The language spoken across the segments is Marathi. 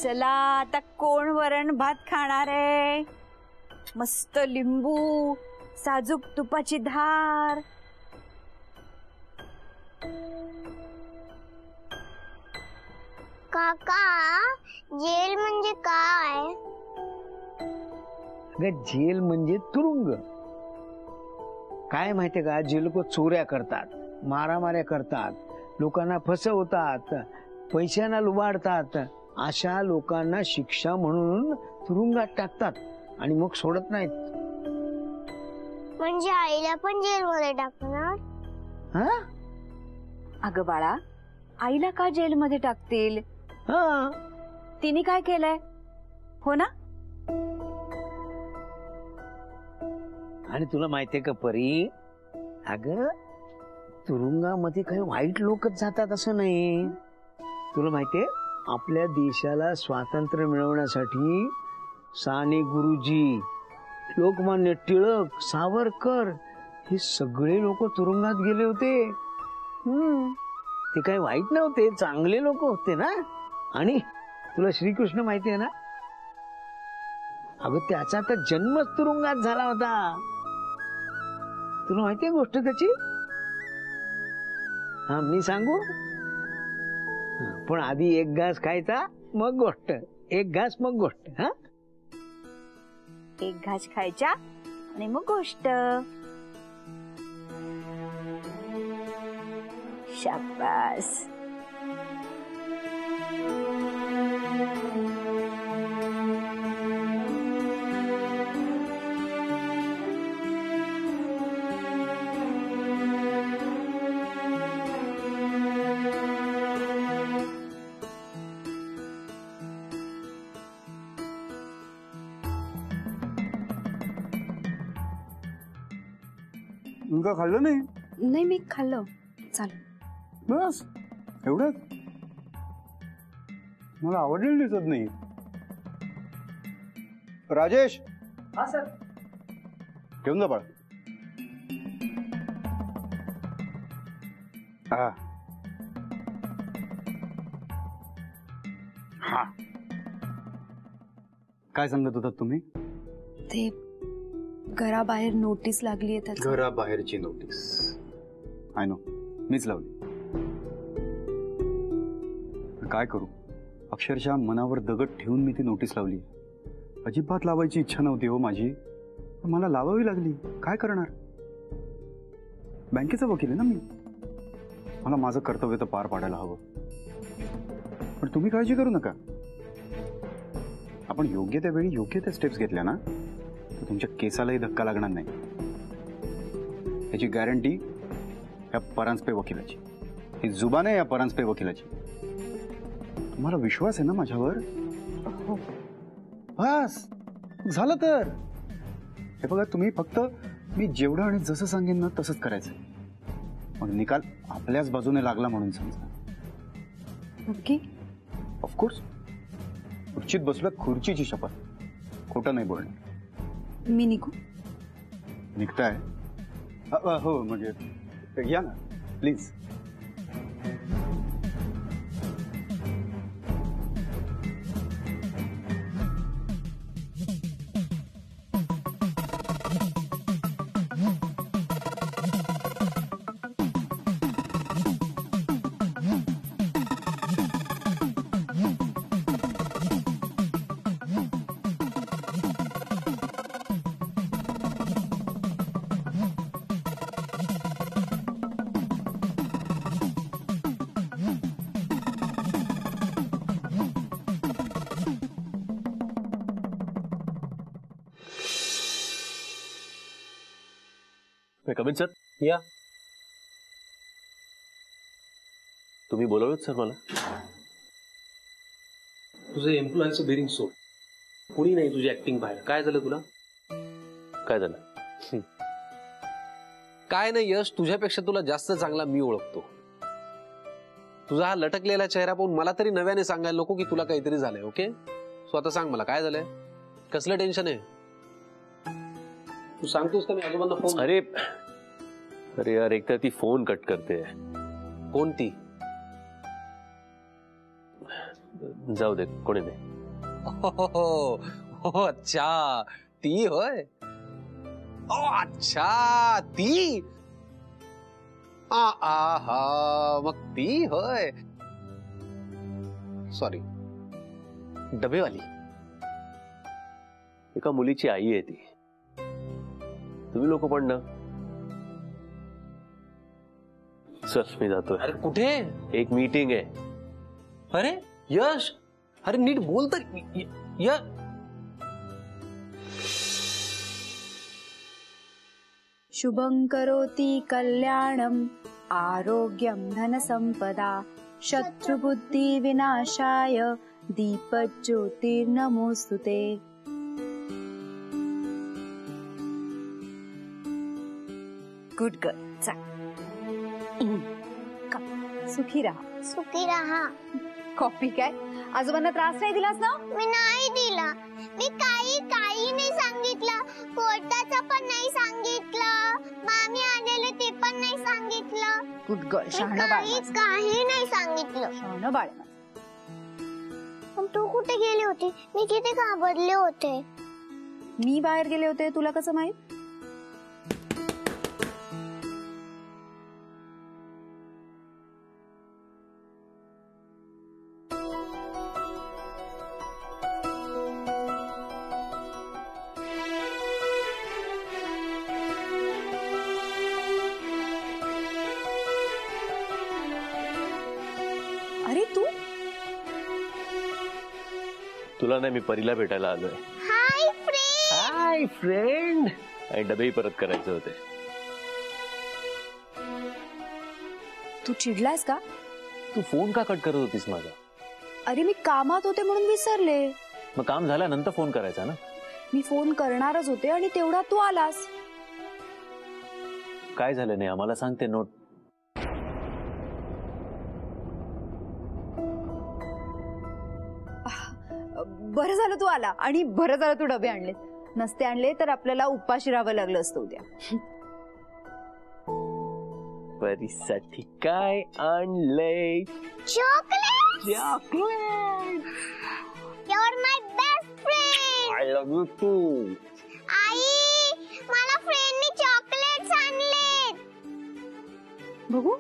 चला आता कोण वरण भात खाणार आहे? मस्त लिंबू, साजूक तुपाची धार. काका, जेल म्हणजे काय? जेल म्हणजे तुरुंग. काय माहितीये का, जे लोक चोऱ्या करतात, मारामाऱ्या करतात, लोकांना फसवतात, पैशांना लुबाडतात, अशा लोकांना शिक्षा म्हणून तुरुंगात टाकतात आणि मग सोडत नाहीत. म्हणजे आईला पण जेलमध्ये टाकणार? हा? अगं बाळा, आईला का जेलमध्ये टाकतील? हा, तिने काय केलंय? हो ना. आणि तुला माहितीये का परी, अगं तुरुंगामध्ये काही वाईट लोकच जातात असं नाही. तुला माहितीये, आपल्या देशाला स्वातंत्र्य मिळवण्यासाठी साने गुरुजी, लोकमान्य टिळक, सावरकर हे सगळे लोक तुरुंगात गेले होते. ते काही वाईट नव्हते, चांगले लोक होते ना. आणि तुला श्रीकृष्ण माहितीये ना, अगं त्याचा तर जन्मच तुरुंगात झाला होता. तुला माहितीये गोष्ट त्याची? हा, मी सांगू? पण आधी एक घास खायचा मग गोष्ट, एक घास मग गोष्ट. हा, एक घास खायचा आणि मग गोष्ट. शाबास. तुमका खाल्लं नाही? नाही, मी खाल्लं. चाल बस एवढंच. मला आवडलेलं दिसत नाही. राजेश. हा सर. घेऊन जा बाळ. हा हा, काय सांगत होतात तुम्ही? ते घराबाहेर नोटीस लागली आहे त्याची. घराबाहेरची नोटीस? आय नो, मीच लावली. काय करू, अक्षरशः मनावर दगड ठेवून मी ती नोटीस लावली. अजिबात लावायची इच्छा नव्हती हो माझी, पण मला लावावी लागली. काय करणार, बँकेचा वकील आहे ना मी. मला माझं कर्तव्य तर पार पाडायला हवं. पण तुम्ही काळजी करू नका, आपण योग्य त्या वेळी योग्य त्या स्टेप्स घेतल्या ना, तर तुमच्या केसालाही धक्का लागणार नाही. याची गॅरंटी या परांजपे वकिलाची, ही जुबान आहे या परांजपे वकिलाची. तुम्हाला विश्वास आहे ना माझ्यावर? बस झालं तर. हे बघा, तुम्ही फक्त मी जेवढं आणि जसं सांगेन ना तसंच करायचं. मग निकाल आपल्याच बाजूने लागला म्हणून समजा. ओके. ऑफकोर्स. खुर्चीत बसल्या खुर्चीची शपथ, खोटं नाही बोलणे. मी निघू? निघताय? हो, म्हणजे या ना प्लीज. Come in sir. या. तुम्ही बोलवलं सर मला? तुझं एम्प्लॉयचं बेरिंग सोड. कोणी नाही तुझी ऍक्टिंग बाहेर. काय झालं तुला? काय झालं? काय नाही यश, तुझ्यापेक्षा तुला जास्त चांगला मी ओळखतो. तुझा हा लटकलेला चेहरा पाहून मला तरी नव्याने सांगायला नको की तुला काहीतरी झालंय. ओके, सो आता सांग मला काय झालंय, कसलं टेन्शन आहे? तू सांगतोस का मी आजोबांना फोन? अरे अरे यार, एक तर ती फोन कट करते. कोणती? जाऊ दे, कोणी नाही. हो अच्छा, ती होय. ओ अच्छा, ती. हा मग ती होय. सॉरी. डबेवाली. एका मुलीची आई आहे ती. तुम्ही लोक पण ना. चल मी जातोय. अरे कुठे? एक मीटिंग आहे. अरे यश, अरे नीट बोल तर. शुभं करोति कल्याणं आरोग्यं धनसंपदा शत्रुबुद्धि विनाशाय दीपज्योतिर्नमोस्तुते. Good girl. सुखी राहा. सुखी राहा. कॉफी काय? आजोबांना त्रास नाही दिलास ना? मी नाही दिला. मी काही नाही सांगितलं. कोर्टाचं पण नाही सांगितलं. मामी आलेले ते पण नाही सांगितलं. Good girl. मी शहाणं बाळ. काही नाही सांगितलं. शहाणं बाळ. पण तू कुठे गेले होते? मी किती घाबरले होते. मी बाहेर गेले होते, तुला कसं माहित? अरे तू तुला नाही, मी परीला भेटायला आलोय. Hi friend. Hi friend. आणि डबेही परत करायचे होते. तू चिडलायस का? तू फोन का कट करत होतीस माझा? अरे मी कामात होते म्हणून विसरले. मग काम झाल्यानंतर फोन करायचा ना. मी फोन करणारच होते आणि तेवढा तू आलास. काय झालं नाही आम्हाला सांगते. नोट. बरं झालं तू आला आणि बरं झालं तू डबे आणले. नसते आणले तर आपल्याला उपाशी राहावं लागलं असतं उद्या. परीसाठी काय आणलंय? Chocolate. Chocolate. You are my best friend. I love you too. आई, मला फ्रेंडनी चॉकलेट्स आणलेत. बघू.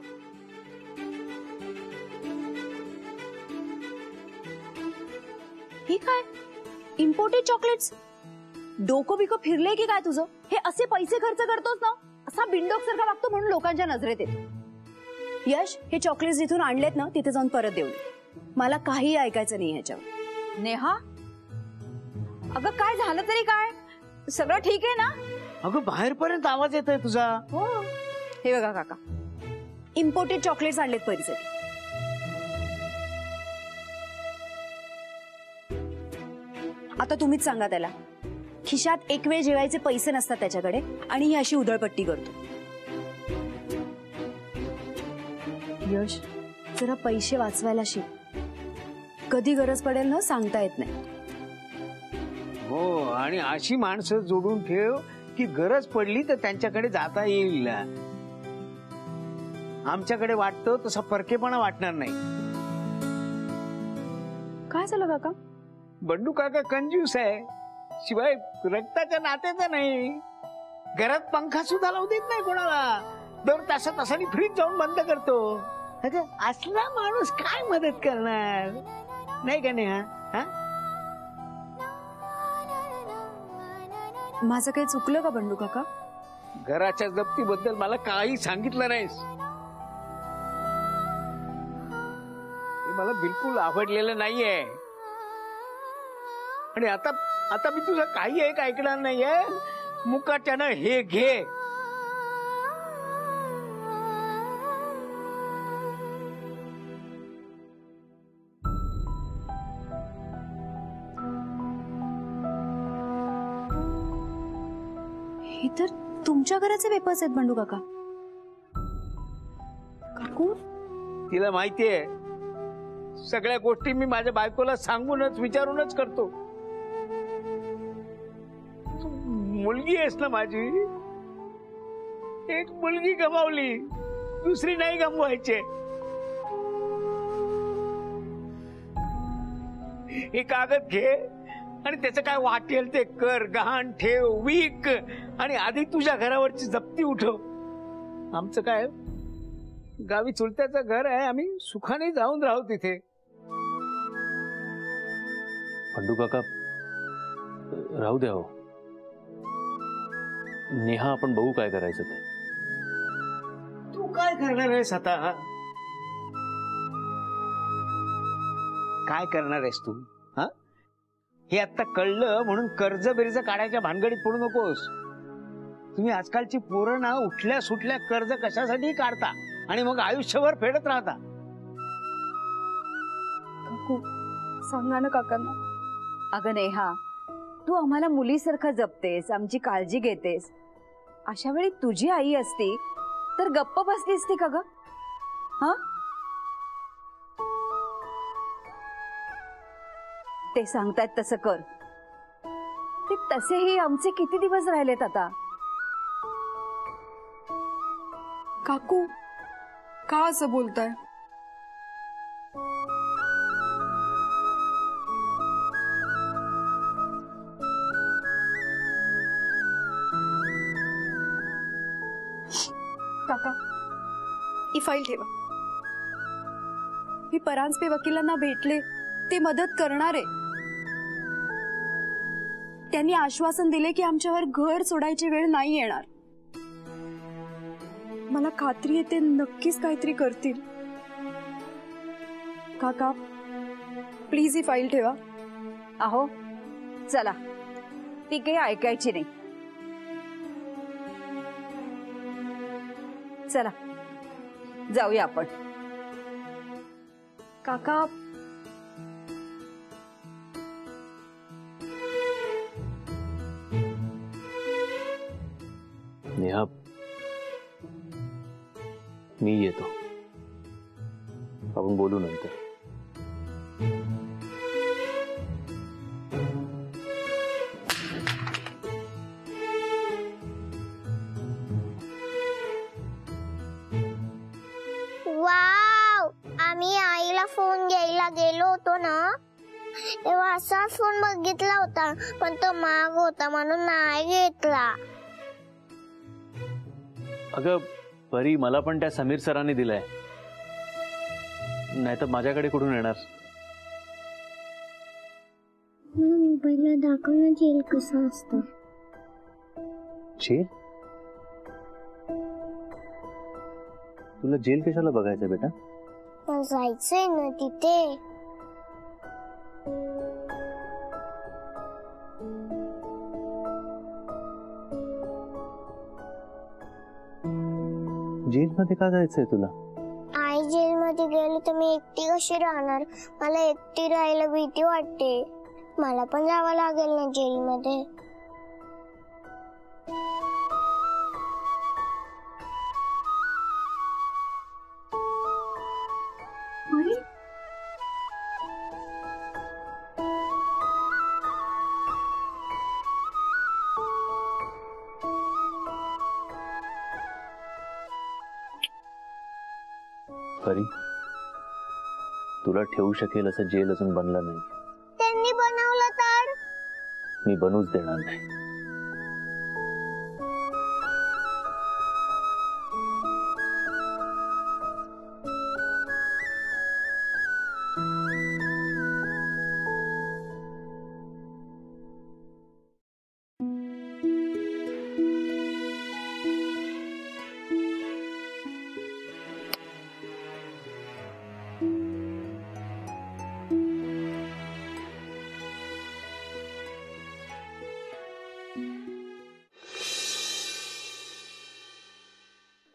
हे काय? Imported chocolates? डोकं बिकं फिरले की काय तुझं? हे असे पैसे खर्च करतोस ना, असा बिंडोक सारखा वागतो म्हणून लोकांच्या नजरेत येतो. यश, हे चॉकलेट्स जिथून आणलेत ना तिथे जाऊन परत देऊ. मला काही ऐकायचं नाही ह्याच्यावर. नेहा, अगं काय झालं तरी काय? सगळं ठीक आहे ना? अगं बाहेरपर्यंत आवाज येतोय तुझा. हो. हे बघा काका, इम्पोर्टेड चॉकलेट्स आणलेत परीसाठी. आता तुम्हीच सांगा त्याला. खिशात एक वेळ जेवायचे पैसे नसतात त्याच्याकडे आणि ही अशी उधळपट्टी करतो. यश, जरा पैसे वाचवायला शिक. कधी गरज पडेल ना सांगता येत नाही. हो, आणि अशी माणसं जोडून ठेव की गरज पडली तर त्यांच्याकडे जाता येईल. आमच्याकडे वाटतो तसा परकेपणा वाटणार नाही. काय झालं काका? बंडू काका कंजूस आहे. शिवाय रक्ताच्या नात्याचा नाही. घरात पंखा सुद्धा लावू देत नाही कोणाला. दर तासातासानी फ्रीज जाऊन बंद करतो. अगं असला माणूस काय मदत करणार? नाही का नेहा? माझं काही चुकलं का बंडू काका? घराच्या जप्तीबद्दल मला काही सांगितलं नाहीस. हे मला बिलकुल आवडलेलं नाहीये. आणि आता मी तुझं काही एक ऐकणार नाहीये. मुकाट्यानं हे घे. हे तर तुमच्या घराचे पेपर्स आहेत बंडू काका. काकू, तिला माहितीये सगळ्या गोष्टी मी माझ्या बायकोला सांगूनच विचारूनच करतो. तू मुलगी आहेस ना माझी. एक मुलगी गमावली, दुसरी नाही गमवायचे. हे कागद घे आणि त्याचं काय वाटेल ते कर, गहाण ठेव, विक आणि आधी तुझ्या घरावरची जप्ती उठव. आमचं काय गावी चुलत्याचं घर आहे, आम्ही सुखाने जाऊन राहू तिथे. खंडू काका राहू द्या हो. नेहा आपण बघू काय करायचं ते. तू काय करणार आहेस आता? काय करणार आहेस तू? हा, हे आता कळलं म्हणून कर्ज बिर्ज काढायच्या भानगडीत पडू नकोस. तुम्ही आजकालची पोरं ना उठल्या सुटल्या कर्ज कशासाठी काढता आणि मग आयुष्यभर फेडत राहता. सांगा ना काकांना. अगं नेहा, तू आम्हाला मुलीसारखं जपतेस, आमची काळजी घेतेस. अशा वेळी तुझी आई असती तर गप्प बसली असती का ग? हा, ते सांगतायत तसं कर. ते तसेही आमचे किती दिवस राहिलेत आता. काकू का असं बोलताय? काका, ही फाईल ठेवा. मी परांजपे वकिलांना भेटले, ते मदत करणार आहे. त्यांनी आश्वासन दिले की आमच्यावर घर सोडायची वेळ नाही येणार. मला खात्री आहे ते नक्कीच काहीतरी करतील. काका प्लीज ही फाईल ठेवा. अहो चला, ती काही ऐकायची नाही. चला जाऊया आपण. काका नेहा मी येतो, आपण बोलू नंतर. वाव, आम्ही आईला फोन घ्यायला गेलो होतो ना तेव्हा असाच फोन बघितला होता, पण तो महाग होता म्हणून नाही घेतला. अगं परी, मला पण त्या समीर सरांनी दिलाय, नाही तर माझ्याकडे कुठून येणार? मोबाईलला दाखव ना जेल कसं असतं. जेल? तुला जेल कशाला बघायचं बेटा? जायचंय ना तिथे. जेल मध्ये का जायचंय तुला? आई जेल मध्ये गेली तर मी एकटी कशी राहणार? मला एकटी राहायला भीती वाटते. मला पण जावं लागेल ना जेल मध्ये. परी, तुला ठेवू शकेल असं जेल अजून बनलं नाही. त्यांनी बनवलं तर? मी बनवूच देणार नाही.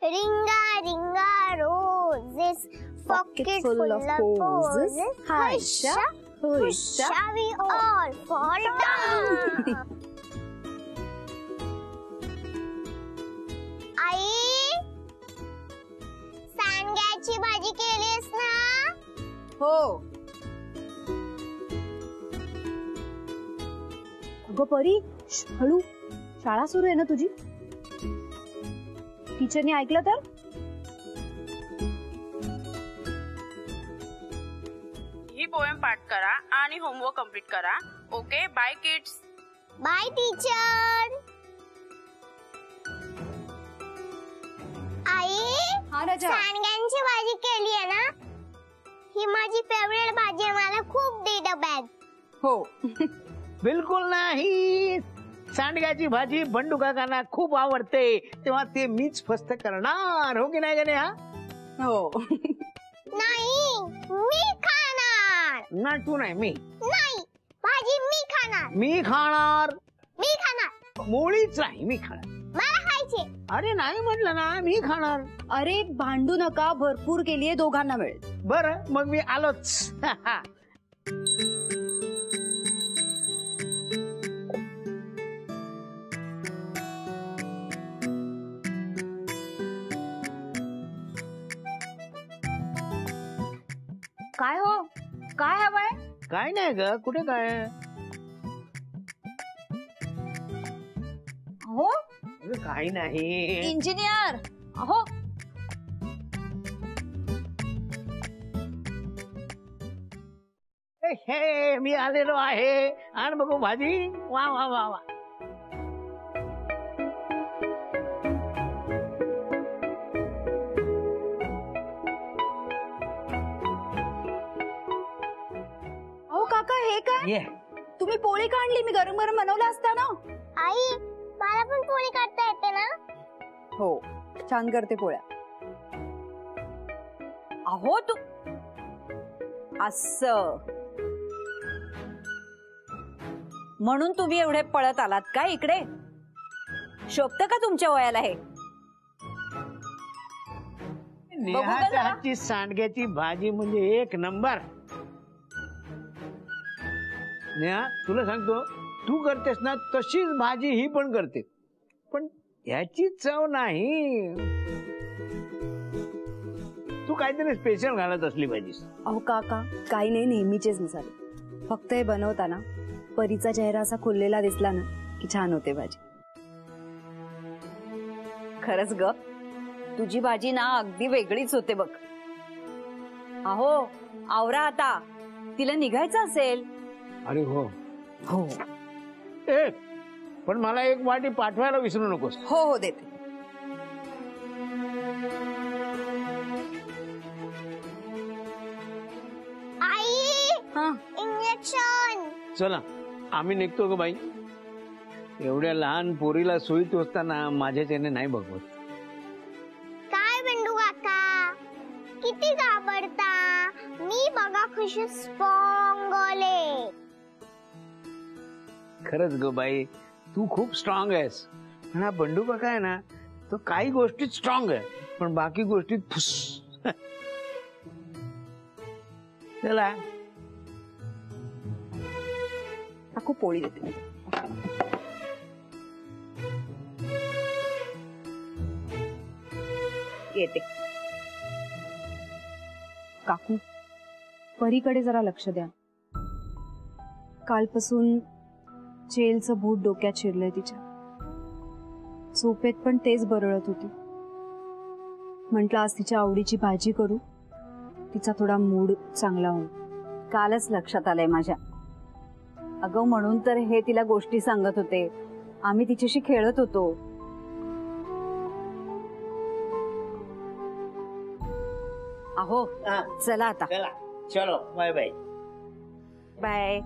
Ringa ringa roses, pocket full of posies. Husha, husha, we all fall down. आई, सांग्याची भाजी केलीस ना? हो. अगं परी, हळू. शाळा सुरू आहे ना तुझी? टीचरने ऐकलं तर? ही पोएम पाठ करा आणि होमवर्क कम्प्लीट करा. Okay, bye kids. Bye teacher. आई, हा राजा. सांडग्यांची भाजी केली आहे ना? ही माझी फेवरेट भाजी आहे. मला खूप दे डब्यात. हो. बिलकुल नाही. सांडग्याची भाजी बंडू काकांना खूप आवडते, तेव्हा ते मीच फस्त करणार. हो की नाही गणे? हा हो. नाही, मी खाणार. ना तू नाही, मी. नाही, भाजी मी खाणार. मी खाणार. मी खाणार. मुळीच नाही, मी खाणार. मला खायचे. अरे नाही म्हटलं ना, मी खाणार. अरे भांडू नका, भरपूर केलीये, दोघांना मिळेल. बरं मग मी आलोच. काय हो, काय हवंय? काय नाही ग, कुठे काय? हो अगं, काही नाही. इंजिनियर. अहो हे मी आलेलो आहे. आण बघू भाजी. वा वा वा वा. अहो काका, हे काय? ये. तुम्ही पोळी का आणली? मी गरम गरम बनवलं असता ना. आई, मला पण पोळी करता येते ना? हो, छान करते पोळ्या. अहो तू असं म्हणून तुम्ही एवढे पळत आलात का इकडे? शोभतं का तुमच्या वयाला हे? नेहाच्या हातची सांडग्याची भाजी म्हणजे एक नंबर. नेहा, तुला सांगतो, तू करतेस ना तशीच भाजी ही पण करते, पण याची चव नाही. तू काहीतरी स्पेशल घालत असली भाजीस. अहो काका, काही नाही, नेहमीचेच मसाले. फक्त हे बनवताना परीचा चेहरा असा खुललेला दिसला ना की छान होते भाजी. खरंच ग, तुझी भाजी ना अगदी वेगळीच होते बघ. अहो आवरा आता, तिला निघायचं असेल. अरे हो हो ए, पण मला एक वाटी पाठवायला विसरू नकोस. हो हो, देते. आई, हा, इंजेक्शन. चला आम्ही निघतो ग बाई. एवढ्या लहान पोरीला सुई टोचताना माझ्याच्याने नाही बघवत. काय बंडू काका, किती घाबरता? मी बघा कशी स्ट्रॉंग झाले. खरंच ग बाई, तू खूप स्ट्रॉंग आहेस. पण हा बंडू काका आहे ना, तो काही गोष्टीत स्ट्रॉंग आहे, पण बाकी गोष्टीत फुस. चला काकू पोळी देते. येते. काकू, परीकडे जरा लक्ष द्या. कालपासून जेलचं भूत डोक्यात शिरलंय तिच्या. झोपेत पण तेच बरळत होती. म्हटलं आज तिच्या आवडीची भाजी करू, तिचा थोडा मूड चांगला होईल. कालच लक्षात आलंय माझ्या. अगं म्हणून तर हे तिला गोष्टी सांगत होते. आम्ही तिच्याशी खेळत होतो. अहो चला आता. चलो बाय बाय. बाय.